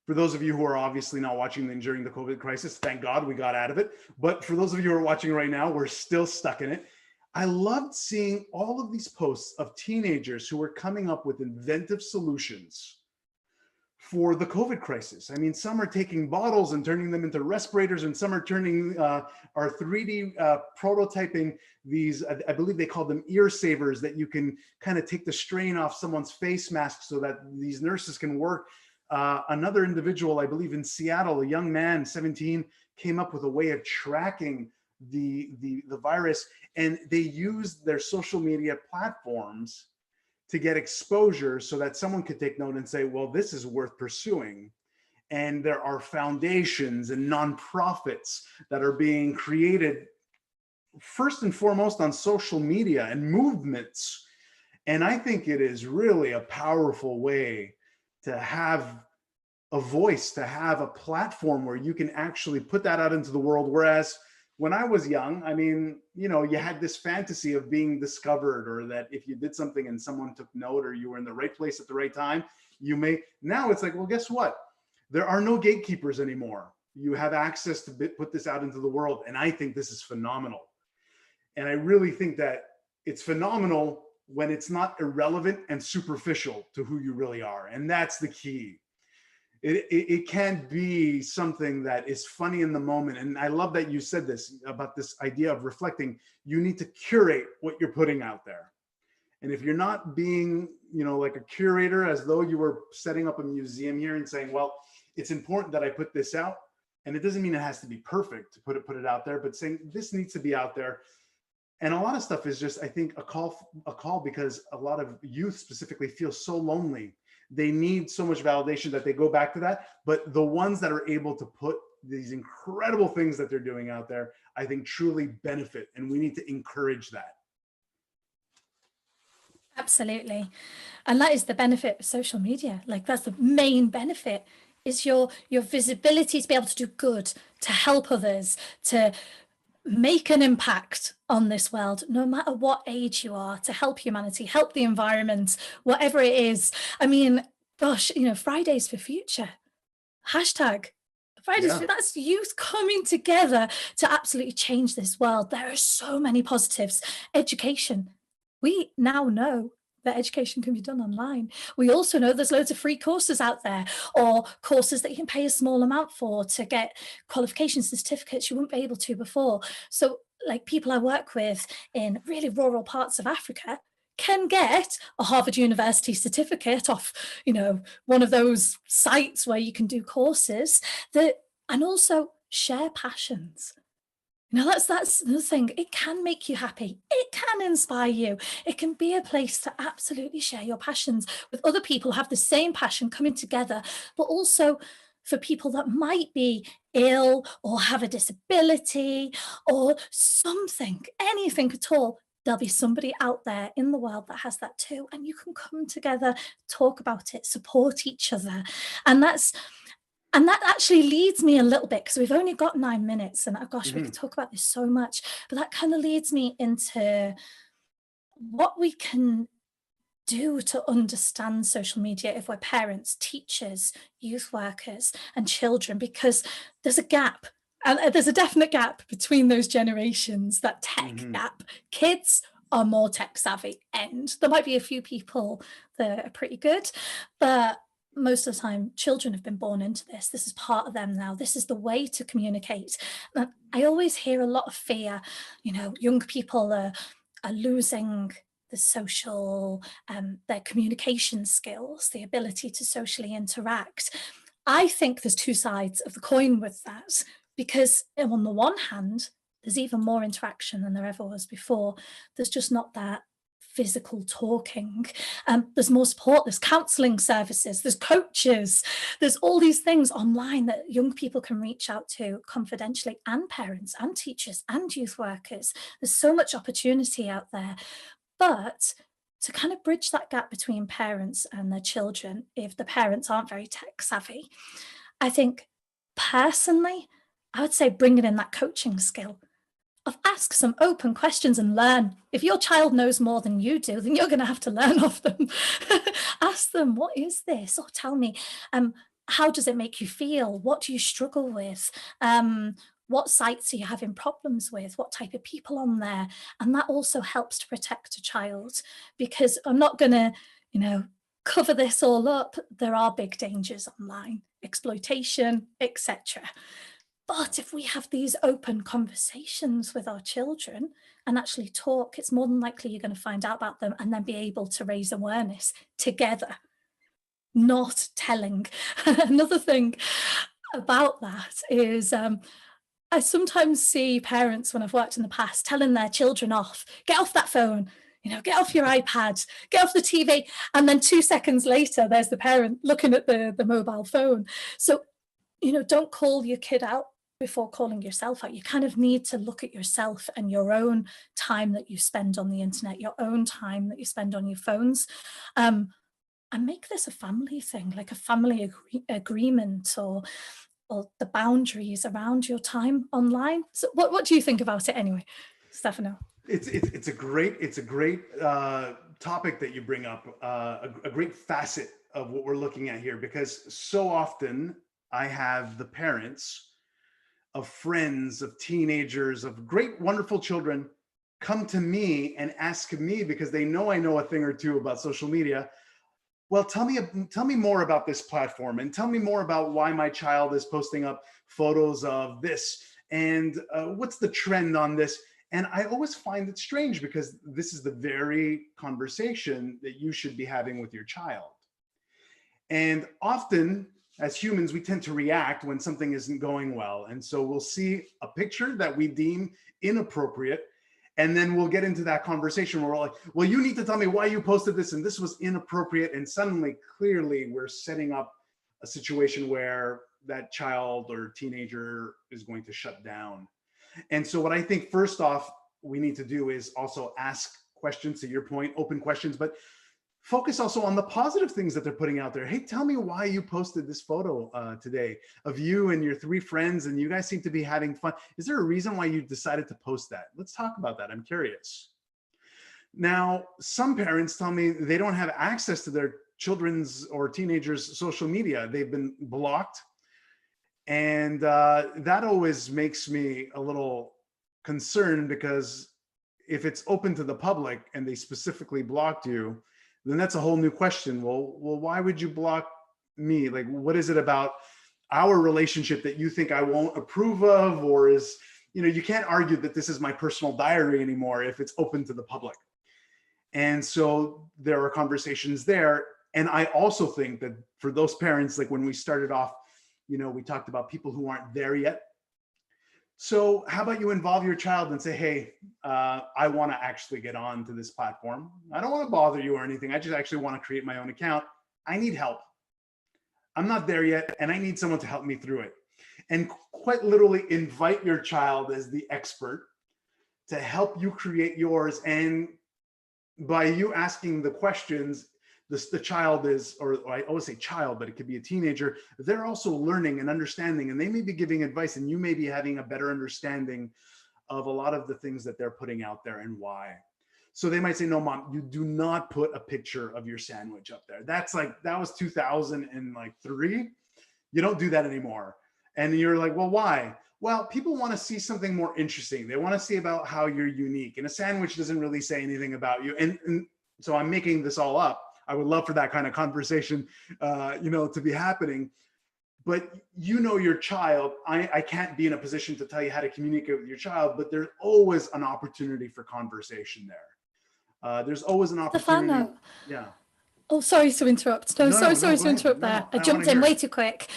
for those of you who are obviously not watching during the COVID crisis, thank God we got out of it. But for those of you who are watching right now, we're still stuck in it. I loved seeing all of these posts of teenagers who were coming up with inventive solutions for the COVID crisis. I mean, some are taking bottles and turning them into respirators, and some are turning, are 3D prototyping these, I believe they call them ear savers, that you can kind of take the strain off someone's face mask so that these nurses can work. Another individual, I believe in Seattle, a young man, 17, came up with a way of tracking the virus, and they used their social media platforms to get exposure so that someone could take note and say, well, this is worth pursuing. And there are foundations and nonprofits that are being created first and foremost on social media, and movements. And I think it is really a powerful way to have a voice, to have a platform where you can actually put that out into the world. Whereas when I was young, I mean, you had this fantasy of being discovered, or that if you did something and someone took note, or you were in the right place at the right time, now it's like, well, guess what? There are no gatekeepers anymore. You have access to put this out into the world. And I think this is phenomenal. And I really think that it's phenomenal when it's not irrelevant and superficial to who you really are. And that's the key. It can't be something that is funny in the moment. And I love that you said this about this idea of reflecting. You need to curate what you're putting out there. And if you're not being, like a curator, as though you were setting up a museum here and saying, well, it's important that I put this out. And it doesn't mean it has to be perfect to put it out there, but saying this needs to be out there. And a lot of stuff is just, I think, a call because a lot of youth specifically feel so lonely. They need so much validation that they go back to that. But the ones that are able to put these incredible things that they're doing out there, I think truly benefit. And we need to encourage that. Absolutely. And that is the benefit of social media. Like that's the main benefit, is your visibility to be able to do good, to help others, to make an impact on this world, no matter what age you are, to help humanity, help the environment, whatever it is. I mean, gosh, Fridays for Future, hashtag Fridays Yeah. for, that's youth coming together to absolutely change this world. There are so many positives. Education. We now know that education can be done online. We also know there's loads of free courses out there, or courses that you can pay a small amount for to get qualifications, certificates you wouldn't be able to before. So like people I work with in really rural parts of Africa can get a Harvard University certificate off, one of those sites where you can do courses that, and also share passions. That's the thing. It can make you happy. It can inspire you. It can be a place to absolutely share your passions with other people who have the same passion coming together, but also for people that might be ill or have a disability or something, anything at all. There'll be somebody out there in the world that has that too. And you can come together, talk about it, support each other. And that actually leads me a little bit, because we've only got 9 minutes, and oh gosh, we could talk about this so much, but that kind of leads me into what we can do to understand social media if we're parents, teachers, youth workers, and children, because there's a gap. And there's a definite gap between those generations, that tech gap. Kids are more tech savvy, and there might be a few people that are pretty good, but most of the time children have been born into this. This is part of them now. This is the way to communicate. And I always hear a lot of fear. Young people are losing the social, their communication skills, the ability to socially interact. I think there's two sides of the coin with that, because on the one hand, there's even more interaction than there ever was before. There's just not that physical talking. There's more support, there's counselling services, there's coaches, there's all these things online that young people can reach out to confidentially, and parents and teachers and youth workers. There's so much opportunity out there. But to kind of bridge that gap between parents and their children, if the parents aren't very tech savvy, I think personally, I would say bringing in that coaching skill of ask some open questions and learn. If your child knows more than you do, then you're going to have to learn off them. Ask them, what is this? Or tell me, how does it make you feel? What do you struggle with? What sites are you having problems with? What type of people on there? And that also helps to protect a child, because I'm not going to, cover this all up. There are big dangers online, exploitation, etc. But if we have these open conversations with our children and actually talk, it's more than likely you're going to find out about them and then be able to raise awareness together, not telling. Another thing about that is I sometimes see parents, when I've worked in the past, telling their children off, get off that phone, get off your iPad, get off the TV. And then 2 seconds later, there's the parent looking at the mobile phone. So, don't call your kid out before calling yourself out. You kind of need to look at yourself and your own time that you spend on the internet, your own time that you spend on your phones, and make this a family thing, like a family agreement, or the boundaries around your time online. So what do you think about it anyway, Stefano? It's a great topic that you bring up, a great facet of what we're looking at here, because so often I have the parents of friends, of teenagers, of great, wonderful children come to me and ask me, because they know I know a thing or two about social media. Well, tell me more about this platform, and tell me more about why my child is posting up photos of this, and what's the trend on this. And I always find it strange, because this is the very conversation that you should be having with your child. And often, as humans, we tend to react when something isn't going well. And so we'll see a picture that we deem inappropriate, and then we'll get into that conversation where we're like, well, you need to tell me why you posted this, and this was inappropriate. And suddenly, clearly, we're setting up a situation where that child or teenager is going to shut down. And so what I think, first off, we need to do is also ask questions, to your point, open questions, but focus also on the positive things that they're putting out there. Hey, tell me why you posted this photo today of you and your 3 friends, and you guys seem to be having fun. Is there a reason why you decided to post that? Let's talk about that. I'm curious. Now, some parents tell me they don't have access to their children's or teenagers' social media. They've been blocked. And that always makes me a little concerned, because if it's open to the public and they specifically blocked you, then that's a whole new question. Well, why would you block me? Like, what is it about our relationship that you think I won't approve of? Or is, you can't argue that this is my personal diary anymore if it's open to the public. And so there are conversations there. And I also think that for those parents, like when we started off, we talked about people who aren't there yet. So how about you involve your child and say, hey, I want to actually get on to this platform. I don't want to bother you or anything. I just actually want to create my own account. I need help. I'm not there yet, and I need someone to help me through it. And quite literally invite your child as the expert to help you create yours. And by you asking the questions, the child is, or I always say child, but it could be a teenager, they're also learning and understanding, and they may be giving advice, and you may be having a better understanding of a lot of the things that they're putting out there and why. So they might say, no, mom, you do not put a picture of your sandwich up there. That was 2003. You don't do that anymore. And you're like, well, why? Well, people want to see something more interesting. They want to see about how you're unique, and a sandwich doesn't really say anything about you. And so I'm making this all up. I would love for that kind of conversation, to be happening. But your child, I can't be in a position to tell you how to communicate with your child, but there's always an opportunity for conversation there. There's always an opportunity. Stefano. Yeah. Oh, sorry to interrupt. No, sorry to interrupt there. I jumped in way too quick.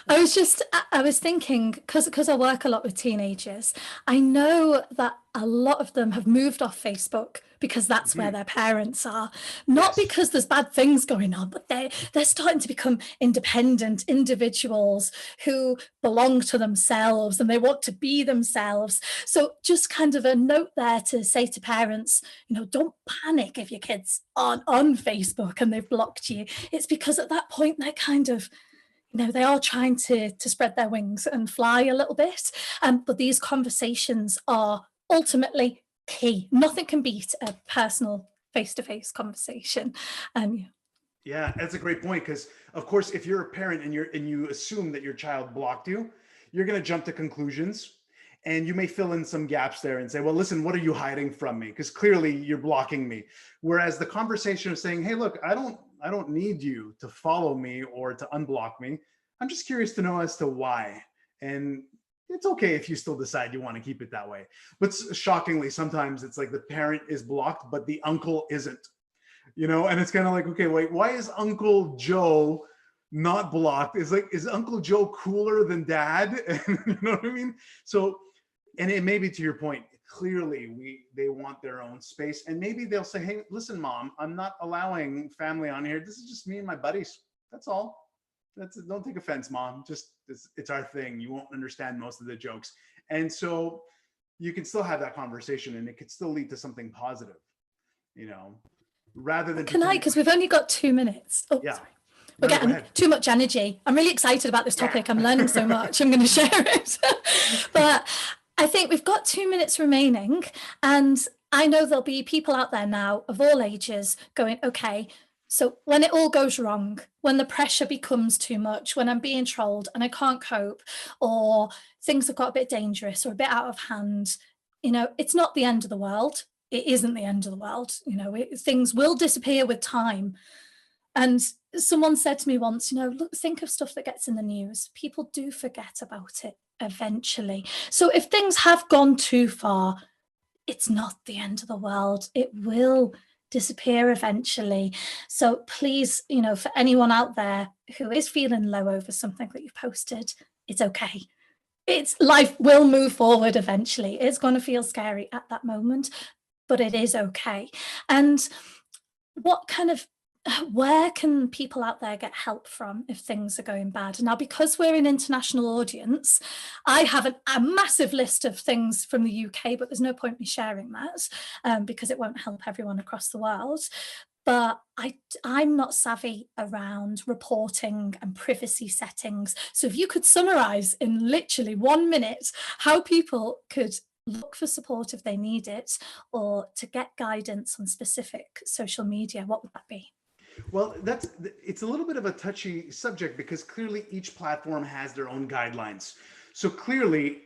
I was thinking, because I work a lot with teenagers, I know that a lot of them have moved off Facebook because that's where their parents are. Not because there's bad things going on, but they're starting to become independent individuals who belong to themselves and they want to be themselves. So just kind of a note there to say to parents, don't panic if your kids aren't on Facebook and they've blocked you. It's because at that point they're kind of, they are trying to spread their wings and fly a little bit. But these conversations are ultimately key. Nothing can beat a personal face-to-face conversation. Yeah, that's a great point, because of course, if you're a parent and you assume that your child blocked you, you're going to jump to conclusions, and you may fill in some gaps there and say, well, listen, what are you hiding from me? Because clearly you're blocking me. Whereas the conversation of saying, hey, look, I don't need you to follow me or to unblock me. I'm just curious to know as to why. And it's okay if you still decide you want to keep it that way. But shockingly, sometimes it's like the parent is blocked, but the uncle isn't, and it's kind of like, okay, wait, why is Uncle Joe not blocked? Is Uncle Joe cooler than dad? You know what I mean? So, and it may be to your point, clearly they want their own space, and maybe they'll say, hey, listen, mom, I'm not allowing family on here. This is just me and my buddies. That's all. Don't take offense, mom. Just it's our thing. You won't understand most of the jokes. And so you can still have that conversation, and it could still lead to something positive, rather than. Because we've only got 2 minutes. Oh, yeah. Sorry. We're getting too much energy. I'm really excited about this topic. I'm learning so much. I'm going to share it. But I think we've got 2 minutes remaining, and I know there'll be people out there now of all ages going, okay, so when it all goes wrong, when the pressure becomes too much, when I'm being trolled and I can't cope, or things have got a bit dangerous or a bit out of hand, it's not the end of the world. It isn't the end of the world. Things will disappear with time. And someone said to me once, look, think of stuff that gets in the news. People do forget about it eventually. So if things have gone too far, it's not the end of the world. It will disappear eventually. So please, for anyone out there who is feeling low over something that you've posted, it's okay. Life will move forward eventually. It's going to feel scary at that moment, but it is okay. And what kind of where can people out there get help from if things are going bad? Now, because we're an international audience, I have a massive list of things from the UK, but there's no point me sharing that because it won't help everyone across the world. But I'm not savvy around reporting and privacy settings. So if you could summarize in literally 1 minute how people could look for support if they need it, or to get guidance on specific social media, what would that be? Well, it's a little bit of a touchy subject because clearly each platform has their own guidelines. So clearly,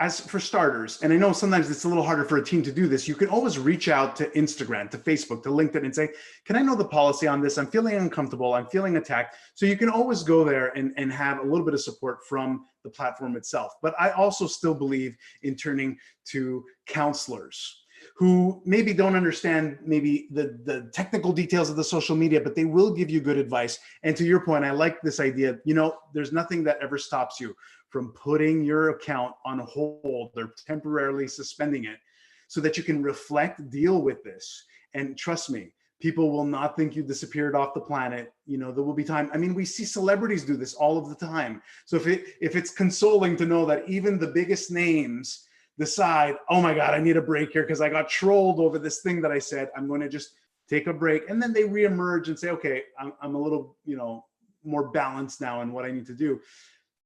as for starters, and I know sometimes it's a little harder for a team to do this, you can always reach out to Instagram, to Facebook, to LinkedIn and say, can I know the policy on this? I'm feeling uncomfortable, I'm feeling attacked. So you can always go there and have a little bit of support from the platform itself. But I also still believe in turning to counselors who maybe don't understand maybe the technical details of the social media, but they will give you good advice. And to your point, I like this idea, there's nothing that ever stops you from putting your account on hold or temporarily suspending it so that you can reflect, deal with this. And trust me, people will not think you disappeared off the planet. There will be time. I mean, we see celebrities do this all of the time. So if it's consoling to know that even the biggest names decide, oh my God, I need a break here because I got trolled over this thing that I said, I'm going to just take a break. And then they reemerge and say, okay, I'm a little, more balanced now in what I need to do.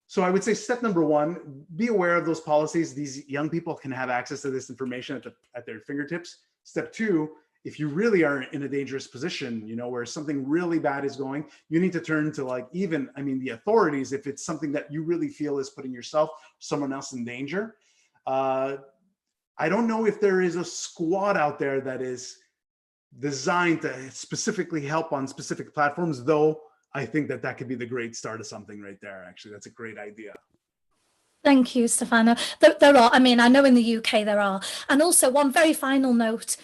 So I would say step number one, be aware of those policies. These young people can have access to this information at their fingertips. Step two, if you really are in a dangerous position, where something really bad is going, you need to turn to the authorities if it's something that you really feel is putting yourself, someone else in danger. I don't know if there is a squad out there that is designed to specifically help on specific platforms, though I think that could be the great start of something right there. Actually, that's a great idea. Thank you, Stefano. There are, I know in the UK there are. And also one very final note,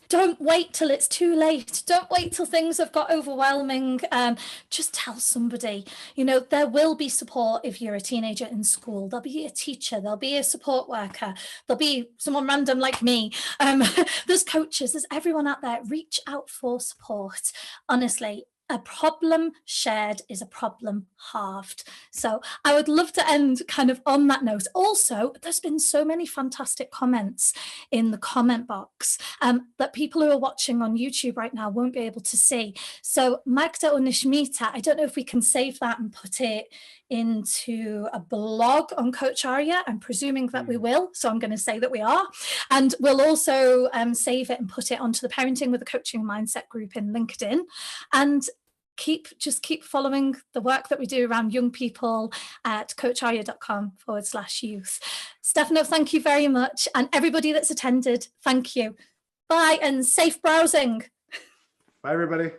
don't wait till it's too late. Don't wait till things have got overwhelming. Just tell somebody, there will be support if you're a teenager in school. There'll be a teacher, there'll be a support worker, there'll be someone random like me. There's coaches, there's everyone out there. Reach out for support. Honestly, a problem shared is a problem halved. So I would love to end kind of on that note. Also, there's been so many fantastic comments in the comment box that people who are watching on YouTube right now won't be able to see. So Magda or Nishmita, I don't know if we can save that and put it into a blog on Coach Arya. I'm presuming that we will, so I'm going to say that we are. And we'll also save it and put it onto the Parenting with a Coaching Mindset group in LinkedIn. And keep following the work that we do around young people at coacharya.com/youth. Stefano, thank you very much. And everybody that's attended, thank you. Bye and safe browsing. Bye, everybody.